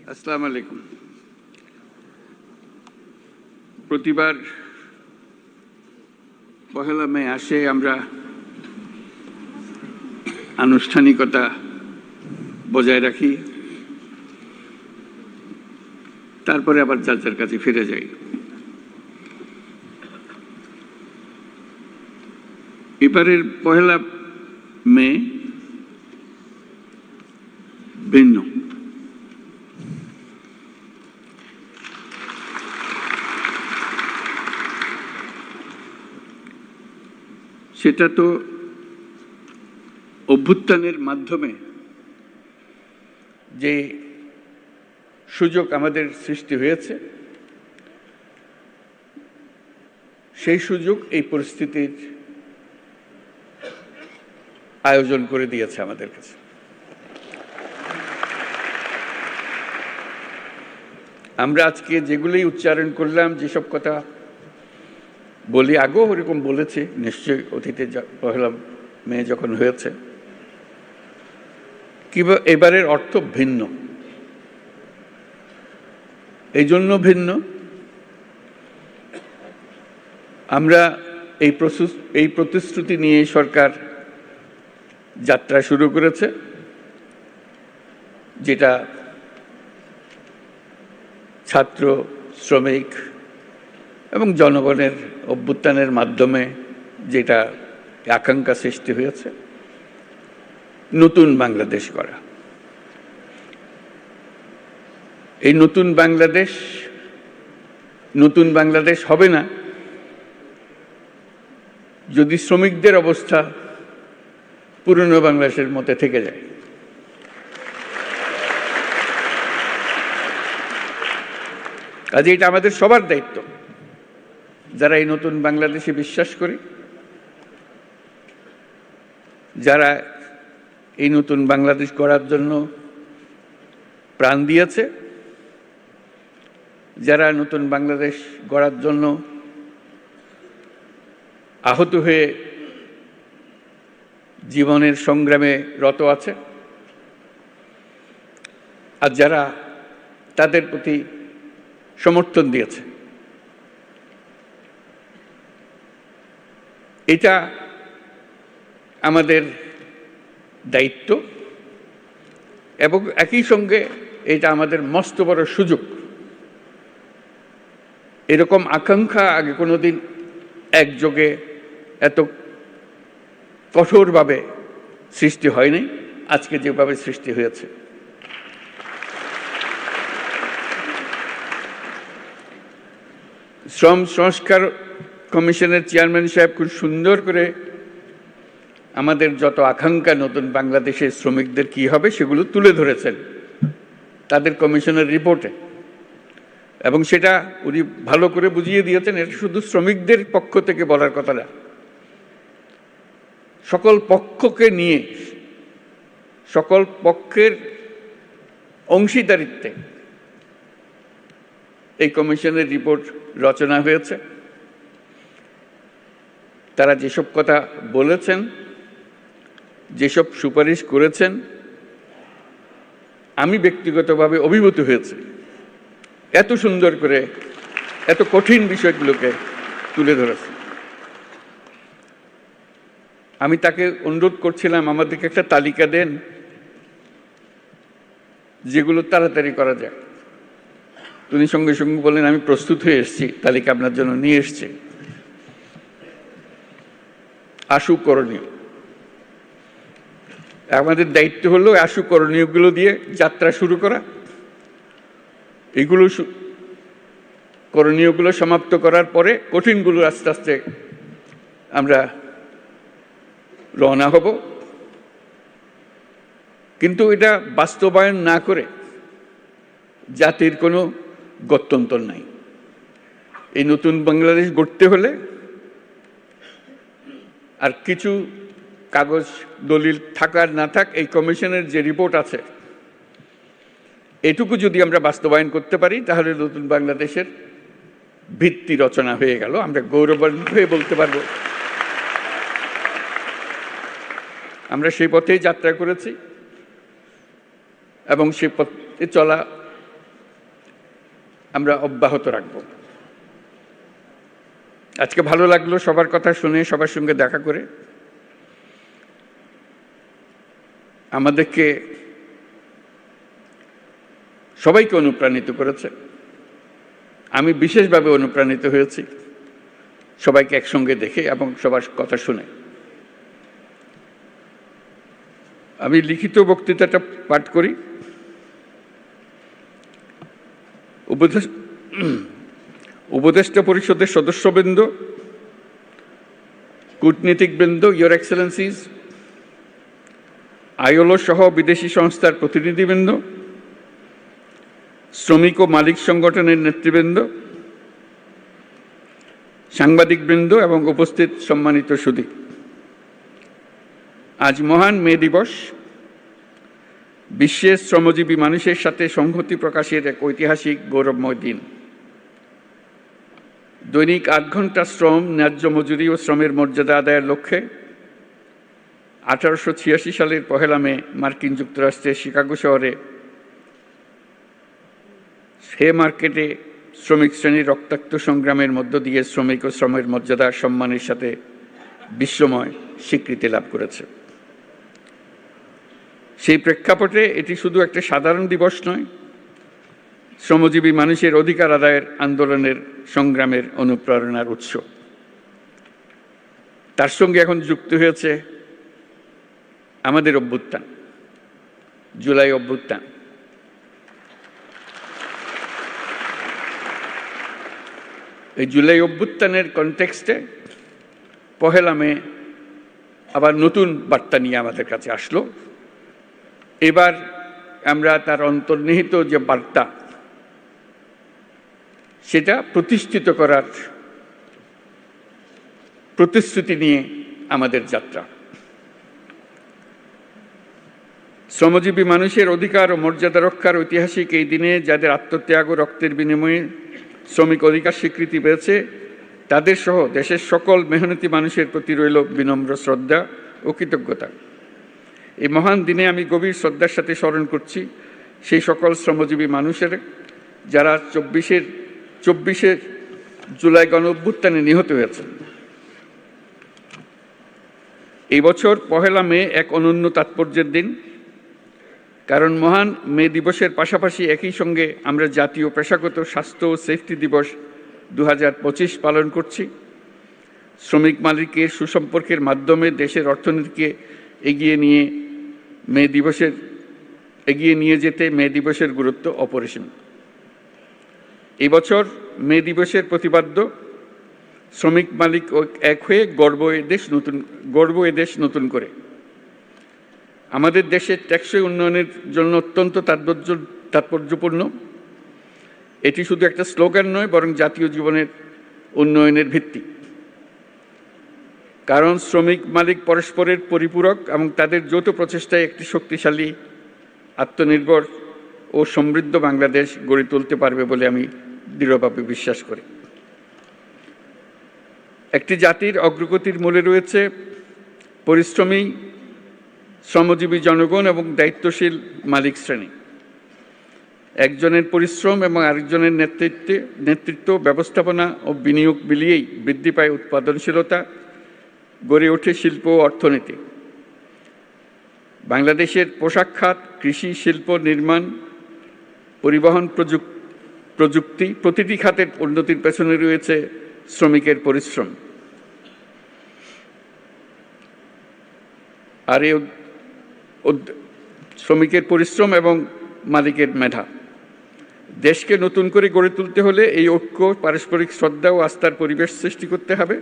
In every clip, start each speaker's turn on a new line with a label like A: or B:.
A: আসসালামু আলাইকুম। প্রতিবার পহেলা মে আসে আমরা আনুষ্ঠানিকতা বজায় রাখি, তারপরে আবার যার যার কাছে ফিরে যাই। এবারের পহেলা মে ভিন্ন। সেটা তো অভ্যুত্থানের মাধ্যমে যে সুযোগ আমাদের সৃষ্টি হয়েছে, সেই সুযোগ এই পরিস্থিতির আয়োজন করে দিয়েছে আমাদের কাছে। আমরা আজকে যেগুলোই উচ্চারণ করলাম, যেসব কথা বলি, আগেও ওরকম বলেছি নিশ্চয়ই অতীতে পহেলা মে যখন হয়েছে, কিংবা এবারের অর্থ ভিন্ন। এই জন্য ভিন্ন, আমরা এই প্রতিশ্রুতি নিয়ে সরকার যাত্রা শুরু করেছে, যেটা ছাত্র, শ্রমিক এবং জনগণের অভ্যুত্থানের মাধ্যমে যেটা আকাঙ্ক্ষা সৃষ্টি হয়েছে, নতুন বাংলাদেশ গড়া। এই নতুন বাংলাদেশ হবে না যদি শ্রমিকদের অবস্থা পুরনো বাংলাদেশের মধ্যে থেকে যায়। কাজে এটা আমাদের সবার দায়িত্ব, যারা এই নতুন বাংলাদেশে বিশ্বাস করি, যারা এই নতুন বাংলাদেশ গড়ার জন্য প্রাণ দিয়েছে, যারা নতুন বাংলাদেশ গড়ার জন্য আহত হয়ে জীবনের সংগ্রামে রত আছে, আর যারা তাদের প্রতি সমর্থন দিয়েছে। এটা আমাদের দায়িত্ব এবং একই সঙ্গে এটা আমাদের মস্ত বড় সুযোগ। এরকম আকাঙ্ক্ষা আগে কোনোদিন একযোগে এত কঠোরভাবে সৃষ্টি হয়নি, আজকে যেভাবে সৃষ্টি হয়েছে। শ্রম সংস্কার কমিশনের চেয়ারম্যান সাহেব খুব সুন্দর করে আমাদের যত আকাঙ্ক্ষা নতুন বাংলাদেশের শ্রমিকদের কি হবে সেগুলো তুলে ধরেছেন তাদের কমিশনের রিপোর্টে, এবং সেটা উনি ভালো করে বুঝিয়ে দিয়েছেন। এটা শুধু শ্রমিকদের পক্ষ থেকে বলার কথা না, সকল পক্ষকে নিয়ে, সকল পক্ষের অংশীদারিত্বে এই কমিশনের রিপোর্ট রচনা হয়েছে। তারা যেসব কথা বলেছেন, যেসব সুপারিশ করেছেন, আমি ব্যক্তিগতভাবে অভিভূত হয়েছে। এত সুন্দর করে এত কঠিন বিষয়গুলোকে তুলে ধরেছে। আমি তাকে অনুরোধ করছিলাম আমাদেরকে একটা তালিকা দেন যেগুলো তাড়াতাড়ি করা যায়। তিনি সঙ্গে সঙ্গে বললেন, আমি প্রস্তুত হয়ে এসেছি, তালিকা আপনার জন্য নিয়ে এসছি। আশু করণীয়, আমাদের দায়িত্ব হলো আশু করণীয়গুলো দিয়ে যাত্রা শুরু করা। এগুলো করণীয়গুলো সমাপ্ত করার পরে কঠিনগুলো আস্তে আস্তে আমরা রওনা হব। কিন্তু এটা বাস্তবায়ন না করে জাতির কোনো গত্যন্তর নাই। এই নতুন বাংলাদেশ গড়তে হলে আর কিছু কাগজ দলিল থাকার না থাক, এই কমিশনের যে রিপোর্ট আছে এটুকু যদি আমরা বাস্তবায়ন করতে পারি, তাহলে নতুন বাংলাদেশের ভিত্তি রচনা হয়ে গেল। আমরা গৌরবান্বিত হয়ে বলতে পারবো আমরা সেই পথেই যাত্রা করেছি এবং সেই পথে চলা আমরা অব্যাহত রাখব। আজকে ভালো লাগলো সবার কথা শুনে, সবার সঙ্গে দেখা করে। আমাদেরকে সবাইকে অনুপ্রাণিত করেছে। আমি বিশেষভাবে অনুপ্রাণিত হয়েছি সবাইকে একসঙ্গে দেখে এবং সবার কথা শুনে। আমি লিখিত বক্তৃতাটা পাঠ করি। উপদেষ্টা পরিষদের সদস্যবৃন্দ, কূটনীতিকবৃন্দ, ইয়োর এক্সেলেন্সিজ, আইএলও সহ বিদেশি সংস্থার প্রতিনিধিবৃন্দ, শ্রমিক ও মালিক সংগঠনের নেতৃবৃন্দ, সাংবাদিকবৃন্দ এবং উপস্থিত সম্মানিত সুধী, আজ মহান মে দিবস। বিশ্বের শ্রমজীবী মানুষের সাথে সংহতি প্রকাশের এক ঐতিহাসিক গৌরবময় দিন। দৈনিক ৮ ঘন্টা শ্রম, ন্যায্য মজুরি ও শ্রমের মর্যাদা আদায়ের লক্ষ্যে 1886 সালের 1 মে মার্কিন যুক্তরাষ্ট্রের শিকাগো শহরে মার্কেটে শ্রমিক শ্রেণীর রক্তাক্ত সংগ্রামের মধ্য দিয়ে শ্রমিক ও শ্রমের মর্যাদা সম্মানের সাথে বিশ্বময় স্বীকৃতি লাভ করেছে। সেই প্রেক্ষাপটে এটি শুধু একটা সাধারণ দিবস নয়, শ্রমজীবী মানুষের অধিকার আদায়ের আন্দোলনের সংগ্রামের অনুপ্রেরণার উৎস। তার সঙ্গে এখন যুক্ত হয়েছে আমাদের অভ্যুত্থান, জুলাই অভ্যুত্থান। এই জুলাই অভ্যুত্থানের কনটেক্সটে 1 মে আবার নতুন বার্তা নিয়ে আমাদের কাছে আসলো। এবার আমরা তার অন্তর্নিহিত যে বার্তা, সেটা প্রতিষ্ঠিত করার প্রতিশ্রুতি নিয়ে আমাদের যাত্রা। শ্রমজীবী মানুষের অধিকার ও মর্যাদা রক্ষার ঐতিহাসিক এই দিনে যাদের আত্মত্যাগ ও রক্তের বিনিময়ে শ্রমিক অধিকার স্বীকৃতি পেয়েছে, তাদের সহ দেশের সকল মেহনতি মানুষের প্রতি রইল বিনম্র শ্রদ্ধা ও কৃতজ্ঞতা। এই মহান দিনে আমি গভীর শ্রদ্ধার সাথে স্মরণ করছি সেই সকল শ্রমজীবী মানুষের যারা 24 জুলাই গণ অভ্যুত্থানে নিহত হয়েছেন। এই বছর 1 মে এক অনন্য তাৎপর্যের দিন, কারণ মহান মে দিবসের পাশাপাশি একই সঙ্গে আমরা জাতীয় পেশাগত স্বাস্থ্য ও সেফটি দিবস 2025 পালন করছি। শ্রমিক মালিকের সুসম্পর্কের মাধ্যমে দেশের অর্থনীতিকে এগিয়ে নিয়ে যেতে মে দিবসের গুরুত্ব অপরিসীম। এই বছর মে দিবসের প্রতিপাদ্য শ্রমিক মালিক এক হয়ে গর্ব এ দেশ নতুন করে। আমাদের দেশের টেকসই উন্নয়নের জন্য অত্যন্ত তাৎপর্যপূর্ণ। এটি শুধু একটা স্লোগান নয়, বরং জাতীয় জীবনের উন্নয়নের ভিত্তি। কারণ শ্রমিক মালিক পরস্পরের পরিপূরক এবং তাদের যৌথ প্রচেষ্টায় একটি শক্তিশালী, আত্মনির্ভর ও সমৃদ্ধ বাংলাদেশ গড়ে তুলতে পারবে বলে আমি দৃঢ়ভাবে বিশ্বাস করি। একটি জাতির অগ্রগতির মূলে রয়েছে পরিশ্রমী শ্রমজীবী জনগণ এবং দায়িত্বশীল মালিক শ্রেণী। একজনের পরিশ্রম এবং আরেকজনের নেতৃত্ব, ব্যবস্থাপনা ও বিনিয়োগ মিলিয়েই বৃদ্ধি পায় উৎপাদনশীলতা, গড়ে ওঠে শিল্প ও অর্থনীতি। বাংলাদেশের পোশাক খাত, কৃষি, শিল্প, নির্মাণ, পরিবহন, প্রযুক্তি প্রতিটি খাতের উন্নতির পেছনে রয়েছে শ্রমিকের পরিশ্রম। আর এই শ্রমিকের পরিশ্রম এবং মালিকের মেধা। দেশকে নতুন করে গড়ে তুলতে হলে এই ঐক্য, পারস্পরিক শ্রদ্ধা ও আস্থার পরিবেশ সৃষ্টি করতে হবে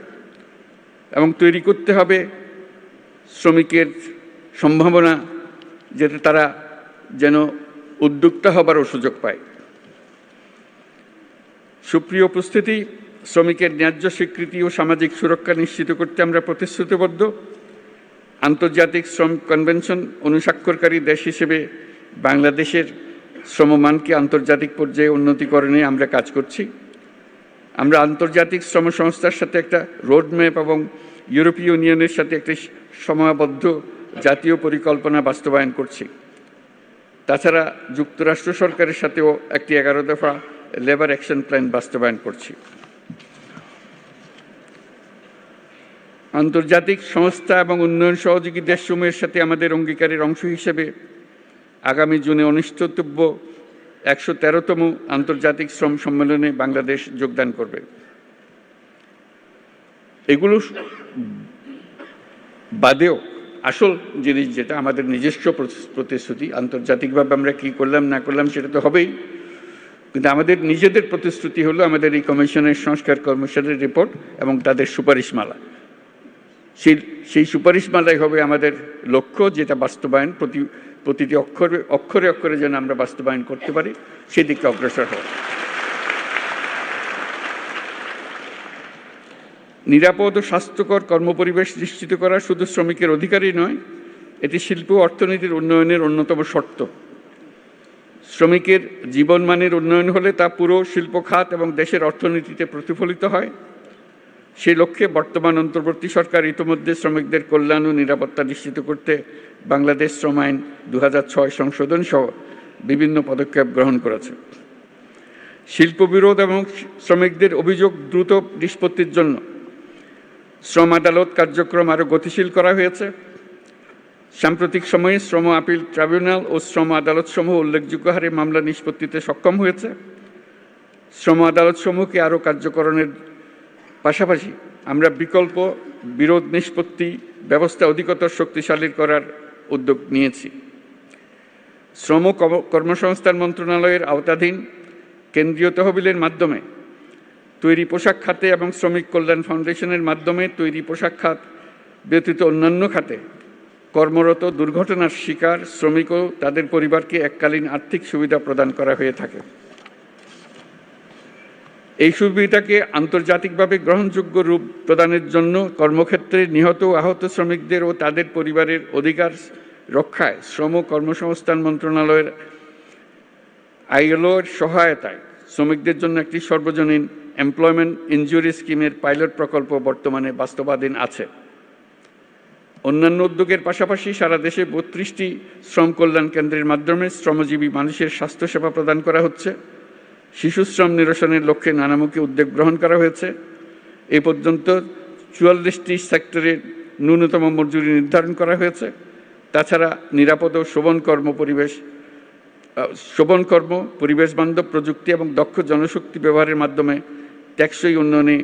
A: এবং তৈরি করতে হবে শ্রমিকের সম্ভাবনা, যাতে তারা যেন উদ্যোক্তা হবারও সুযোগ পায়। সুপ্রিয় উপস্থিতি, শ্রমিকের ন্যায্য স্বীকৃতি ও সামাজিক সুরক্ষা নিশ্চিত করতে আমরা প্রতিশ্রুতিবদ্ধ। আন্তর্জাতিক শ্রম কনভেনশন অনুস্বাক্ষরকারী দেশ হিসেবে বাংলাদেশের শ্রমমানকে আন্তর্জাতিক পর্যায়ে উন্নতিকরণে আমরা কাজ করছি। আমরা আন্তর্জাতিক শ্রম সংস্থার সাথে একটা রোডম্যাপ এবং ইউরোপীয় ইউনিয়নের সাথে একটি সময়াবদ্ধ জাতীয় পরিকল্পনা বাস্তবায়ন করছি। তাছাড়া যুক্তরাষ্ট্র সরকারের সাথেও একটি 11 দফা লেবার অ্যাকশন প্ল্যান বাস্তবায়ন করছি। আন্তর্জাতিক সংস্থা এবং উন্নয়ন সহযোগী দেশসমূহের সাথে আমাদের অঙ্গীকারের অংশ হিসেবে আগামী জুনে অনুষ্ঠিতব্য ১১৩তম আন্তর্জাতিক শ্রম সম্মেলনে বাংলাদেশ যোগদান করবে। এগুলো বাদেও আসল জিনিস যেটা আমাদের নিজস্ব প্রতিশ্রুতি, আন্তর্জাতিকভাবে আমরা কি করলাম না করলাম সেটা তো হবেই, কিন্তু আমাদের নিজেদের প্রতিশ্রুতি হলো আমাদের এই কমিশনের সংস্কার কমিশনের রিপোর্ট এবং তাদের সুপারিশমালা। সেই সুপারিশমালাই হবে আমাদের লক্ষ্য, যেটা বাস্তবায়ন প্রতিটি অক্ষরে অক্ষরে যেন আমরা বাস্তবায়ন করতে পারি, সেদিকে অগ্রসর হওয়া। নিরাপদ ও স্বাস্থ্যকর কর্মপরিবেশ নিশ্চিত করা শুধু শ্রমিকের অধিকারই নয়, এটি শিল্প ও অর্থনীতির উন্নয়নের অন্যতম শর্ত। শ্রমিকের জীবনমানের উন্নয়ন হলে তা পুরো শিল্প খাত এবং দেশের অর্থনীতিতে প্রতিফলিত হয়। সেই লক্ষ্যে বর্তমান অন্তর্বর্তী সরকার ইতিমধ্যে শ্রমিকদের কল্যাণ ও নিরাপত্তা নিশ্চিত করতে বাংলাদেশ শ্রম আইন ২০০৬ সংশোধন সহ বিভিন্ন পদক্ষেপ গ্রহণ করেছে। শিল্প বিরোধ এবং শ্রমিকদের অভিযোগ দ্রুত নিষ্পত্তির জন্য শ্রম আদালত কার্যক্রম আরও গতিশীল করা হয়েছে। সাম্প্রতিক সময়ে শ্রম আপিল ট্রাইব্যুনাল ও শ্রম আদালতসমূহ উল্লেখযোগ্য হারে মামলা নিষ্পত্তিতে সক্ষম হয়েছে। শ্রম আদালতসমূহকে আরও কার্যকরণের পাশাপাশি আমরা বিকল্প বিরোধ নিষ্পত্তি ব্যবস্থা অধিকতর শক্তিশালী করার উদ্যোগ নিয়েছি। শ্রম কর্মসংস্থান মন্ত্রণালয়ের আওতাধীন কেন্দ্রীয় তহবিলের মাধ্যমে তৈরি পোশাক খাতে এবং শ্রমিক কল্যাণ ফাউন্ডেশনের মাধ্যমে তৈরি পোশাক খাত ব্যতীত অন্যান্য খাতে কর্মরত দুর্ঘটনার শিকার শ্রমিক ও তাদের পরিবারকে এককালীন আর্থিক সুবিধা প্রদান করা হয়ে থাকে। এই সুবিধাকে আন্তর্জাতিকভাবে গ্রহণযোগ্য রূপ প্রদানের জন্য কর্মক্ষেত্রে নিহত ও আহত শ্রমিকদের ও তাদের পরিবারের অধিকার রক্ষায় শ্রম কর্মসংস্থান মন্ত্রণালয়ের ILO-র সহায়তায় শ্রমিকদের জন্য একটি সর্বজনীন এমপ্লয়মেন্ট ইনজুরি স্কিমের পাইলট প্রকল্প বর্তমানে বাস্তবায়ন আছে। অন্যান্য উদ্যোগের পাশাপাশি সারা দেশে ৩২টি শ্রম কল্যাণ কেন্দ্রের মাধ্যমে শ্রমজীবী মানুষের স্বাস্থ্যসেবা প্রদান করা হচ্ছে। শিশু শ্রম নিরসনের লক্ষ্যে নানামুখী উদ্যোগ গ্রহণ করা হয়েছে। এ পর্যন্ত ৪৪টি সেক্টরে ন্যূনতম মজুরি নির্ধারণ করা হয়েছে। তাছাড়া নিরাপদ ও শোভন কর্ম, পরিবেশ বান্ধব প্রযুক্তি এবং দক্ষ জনশক্তি ব্যবহারের মাধ্যমে টেকসই উন্নয়নে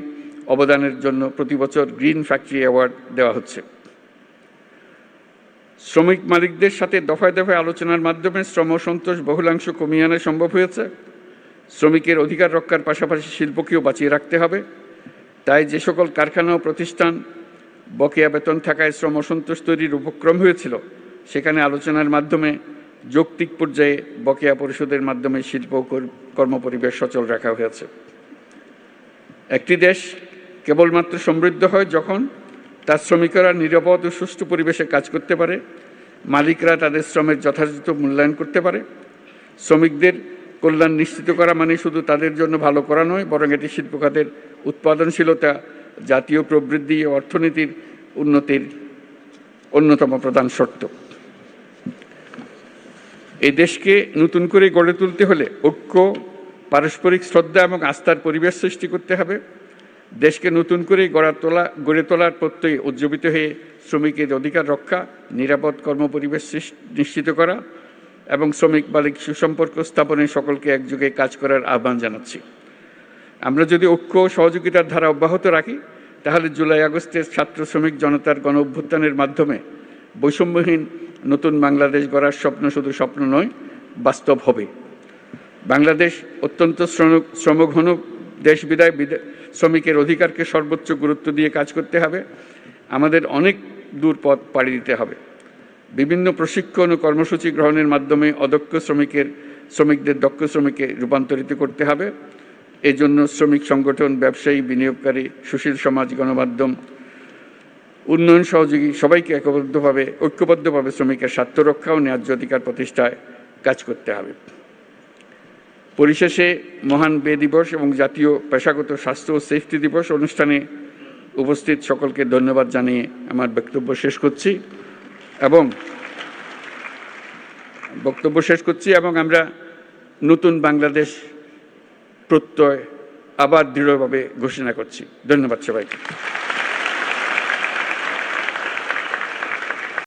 A: অবদানের জন্য প্রতি বছর গ্রিন ফ্যাক্টরি অ্যাওয়ার্ড দেওয়া হচ্ছে। শ্রমিক মালিকদের সাথে দফায় দফায় আলোচনার মাধ্যমে শ্রম সন্তোষ বহুলাংশ কমিয়ে আনা সম্ভব হয়েছে। শ্রমিকের অধিকার রক্ষার পাশাপাশি শিল্পকেও বাঁচিয়ে রাখতে হবে। তাই যে সকল কারখানা ও প্রতিষ্ঠান বকেয়া বেতন থাকায় শ্রম অসন্তোষ তৈরির উপক্রম হয়েছিল, সেখানে আলোচনার মাধ্যমে যৌক্তিক পর্যায়ে বকেয়া পরিশোধের মাধ্যমে শিল্প কর্মপরিবেশ সচল রাখা হয়েছে। একটি দেশ কেবলমাত্র সমৃদ্ধ হয় যখন তার শ্রমিকেরা নিরাপদ ও সুষ্ঠু পরিবেশে কাজ করতে পারে, মালিকরা তাদের শ্রমের যথাযথ মূল্যায়ন করতে পারে। শ্রমিকদের কল্যাণ নিশ্চিত করা মানে শুধু তাদের জন্য ভালো করা নয়, বরং এটি শিল্প খাতের উৎপাদনশীলতা, জাতীয় প্রবৃদ্ধি ও অর্থনীতির উন্নতির অন্যতম প্রধান শর্ত। এই দেশকে নতুন করে গড়ে তুলতে হলে ঐক্য, পারস্পরিক শ্রদ্ধা এবং আস্থার পরিবেশ সৃষ্টি করতে হবে। দেশকে নতুন করে গড়ে তোলার প্রত্যয়ে উজ্জীবিত হয়ে শ্রমিকের অধিকার রক্ষা, নিরাপদ কর্মপরিবেশ নিশ্চিত করা এবং শ্রমিক মালিক সুসম্পর্ক স্থাপনে সকলকে একযোগে কাজ করার আহ্বান জানাচ্ছি। আমরা যদি ঐক্য ও সহযোগিতার ধারা অব্যাহত রাখি, তাহলে জুলাই আগস্টের ছাত্র শ্রমিক জনতার গণ অভ্যুত্থানের মাধ্যমে বৈষম্যহীন নতুন বাংলাদেশ গড়ার স্বপ্ন শুধু স্বপ্ন নয়, বাস্তব হবে। বাংলাদেশ অত্যন্ত শ্রমঘন দেশ বিদায় শ্রমিকের অধিকারকে সর্বোচ্চ গুরুত্ব দিয়ে কাজ করতে হবে। আমাদের অনেক দূর পথ পাড়ি দিতে হবে। বিভিন্ন প্রশিক্ষণ ও কর্মসূচি গ্রহণের মাধ্যমে অদক্ষ শ্রমিকদের দক্ষ শ্রমিকে রূপান্তরিত করতে হবে। এই জন্য শ্রমিক সংগঠন, ব্যবসায়ী, বিনিয়োগকারী, সুশীল সমাজ, গণমাধ্যম, উন্নয়ন সহযোগী সবাইকে ঐক্যবদ্ধভাবে শ্রমিকের স্বার্থ রক্ষা ও ন্যায্য অধিকার প্রতিষ্ঠায় কাজ করতে হবে। পরিশেষে মহান বে দিবস এবং জাতীয় পেশাগত স্বাস্থ্য ও সেফটি দিবস অনুষ্ঠানে উপস্থিত সকলকে ধন্যবাদ জানিয়ে আমার বক্তব্য শেষ করছি এবং আমরা নতুন বাংলাদেশ প্রত্যয় আবার দৃঢ়ভাবে ঘোষণা করছি। ধন্যবাদ সবাইকে।